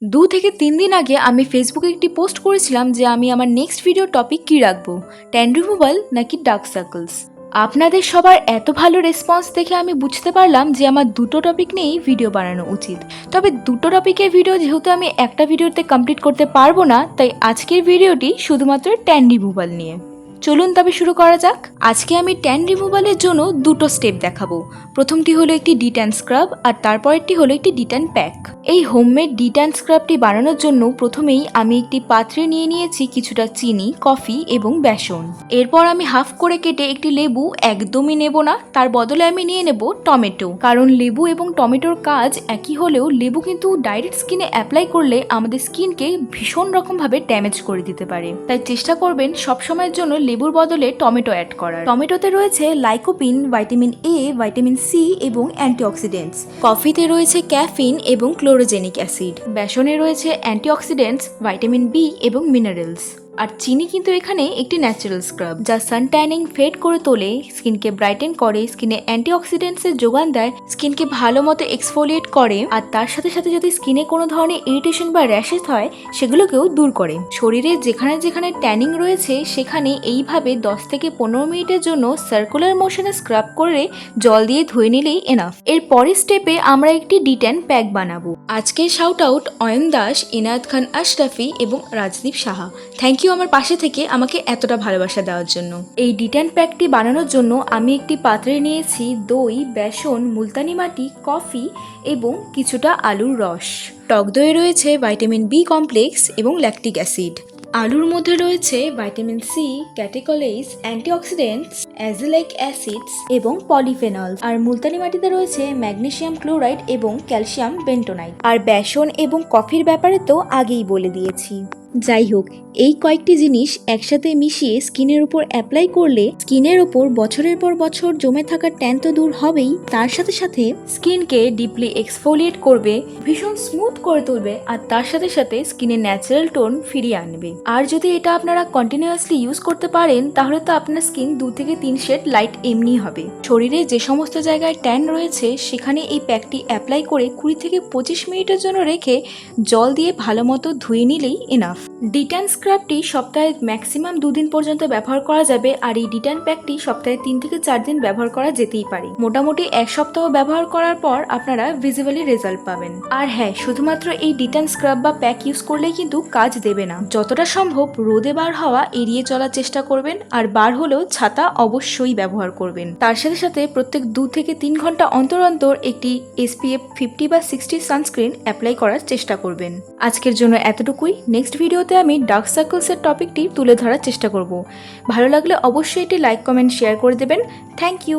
2 থেকে 3 দিন আগে আমি ফেসবুকে একটি পোস্ট করেছিলাম যে আমি আমার নেক্সট ভিডিও টপিক কী রাখবো, ট্যান রিমুভাল নাকি ডার্ক সার্কেলস। আপনাদের সবার এত ভালো রেসপন্স দেখে আমি বুঝতে পারলাম যে আমার দুটো টপিক নিয়েই ভিডিও বানানো উচিত। তবে দুটো টপিকের ভিডিও যেহেতু আমি একটা ভিডিওতে কমপ্লিট করতে পারবো না, তাই আজকের ভিডিওটি শুধুমাত্র ট্যান রিমুভাল নিয়ে। চলুন তবে শুরু করা যাক। আজকে আমি ট্যান রিমুভালের জন্য দুটো স্টেপ দেখাবো। প্রথমটি হলো একটি ডিট্যান স্ক্রাব আর তারপরেরটি হলো একটি ডিট্যান প্যাক। এই হোমমেড ডিট্যান স্ক্রাবটি বানানোর জন্য প্রথমেই আমি একটি পাত্রে নিয়ে নিয়েছি কিছুটা চিনি, কফি এবং বেসন। এরপর আমি হাফ করে কেটে একটি লেবু একদমই নেব না, তার বদলে আমি নিয়ে নেব টমেটো। কারণ লেবু এবং টমেটোর কাজ একই হলেও লেবু কিন্তু ডাইরেক্ট স্কিনে অ্যাপ্লাই করলে আমাদের স্কিনকে ভীষণ রকমভাবে ড্যামেজ করে দিতে পারে। তাই চেষ্টা করবেন সবসময়ের জন্য লেবুর বদলে টমেটো অ্যাড করার। টমেটোতে রয়েছে lycopene, vitamin A, vitamin C এবং অ্যান্টিঅক্সিডেন্টস। কফিতে রয়েছে ক্যাফিন এবং ক্লোরোজেনিক অ্যাসিড। বেসনে রয়েছে অ্যান্টিঅক্সিডেন্টস, ভাইটামিন বি এবং মিনারেলস। আর চিনি কিন্তু এখানে একটি ন্যাচারাল স্ক্রাব যা সান ট্যানিং ফেড করে তোলে, স্কিনকে ব্রাইটেন করে, স্কিনে অ্যান্টিঅক্সিডেন্টসের যোগান দেয়, স্কিনকে ভালো মতো এক্সফোলিয়েট করে, আর তার সাথে সাথে যদি স্কিনে কোনো ধরনের ইরিটেশন বা র্যাশেস হয় সেগুলোকেও দূর করে। শরীরে যেখানে যেখানে ট্যানিং রয়েছে সেখানে এইভাবে 10 থেকে 15 মিনিটের জন্য সার্কুলার মোশনে স্ক্রাব করে জল দিয়ে ধুয়ে নিলেই এনাফ। এর পরের স্টেপে আমরা একটি ডিট্যান প্যাক বানাবো। আজকের শাউট আউট অয়ন দাস, ইনায়েত খান আশরাফি এবং রাজদীপ সাহা। থ্যাংক ইউ আমার পাশে থেকে আমাকে এতটা ভালোবাসা দেওয়ার জন্য। এই ডিট্যান প্যাকটি বানানোর জন্য আমি একটি পাত্রে নিয়েছি দই, বেসন, মুলতানি মাটি, কফি এবং কিছুটা আলুর রস। টক দইয়ে রয়েছে ভাইটামিন বি কমপ্লেক্স এবং ল্যাকটিক অ্যাসিড। আলুর মধ্যে রয়েছে ভাইটামিন সি, ক্যাটেকোলেজ, অ্যান্টিঅক্সিডেন্টস, অ্যাজিলিক অ্যাসিডস এবং পলিফেনলস। আর মুলতানি মাটিতে রয়েছে ম্যাগনেসিয়াম ক্লোরাইড এবং ক্যালসিয়াম বেন্টোনাইট। আর বেসন এবং কফির ব্যাপারে তো আগেই বলে দিয়েছি। যাই হোক, এই কয়েকটি জিনিস একসাথে মিশিয়ে স্কিনের উপর অ্যাপ্লাই করলে স্কিনের ওপর বছরের পর বছর জমে থাকা ট্যান তো দূর হবেই, তার সাথে সাথে স্কিনকে ডিপলি এক্সফোলিয়েট করবে, ভীষণ স্মুথ করে তুলবে, আর তার সাথে সাথে স্কিনের ন্যাচারাল টোন ফিরিয়ে আনবে। আর যদি এটা আপনারা কন্টিনিউয়াসলি ইউজ করতে পারেন তাহলে তো আপনার স্কিন 2 থেকে 3 শেড লাইট এমনি হবে। শরীরে যে সমস্ত জায়গায় ট্যান রয়েছে সেখানে এই প্যাকটি অ্যাপ্লাই করে 20 থেকে 25 মিনিটের জন্য রেখে জল দিয়ে ভালো মতো ধুয়ে নিলেই এনাফ। ডিট্যান স্ক্রাবটি সপ্তাহে ম্যাক্সিমাম 2 দিন পর্যন্ত ব্যবহার করা যাবে, আর এই ডিট্যান প্যাকটি সপ্তাহে 3 থেকে 4 দিন ব্যবহার করা যেতেই পারে। মোটামুটি 1 সপ্তাহ ব্যবহার করার পর আপনারা ভিজিবলি রেজাল্ট পাবেন। আর হ্যাঁ, শুধুমাত্র এই ডিট্যান স্ক্রাব বা প্যাক ইউজ করলেই কিন্তু কাজ দেবে না। যতটা সম্ভব রোদে বার হওয়া এড়িয়ে চলার চেষ্টা করবেন, আর বার হলেও ছাতা অবশ্যই ব্যবহার করবেন। তার সাথে সাথে প্রত্যেক 2 থেকে 3 ঘন্টা অন্তর অন্তর একটি SPF 50 বা 60 সানস্ক্রিন অ্যাপ্লাই করার চেষ্টা করবেন। আজকের জন্য এতটুকুই। নেক্সট ভিডিওতে আমি ডার্ক সার্কেলসের টপিকটি তুলে ধরার চেষ্টা করব। ভালো লাগলে অবশ্যই এটি লাইক, কমেন্ট, শেয়ার করে দেবেন। Thank you.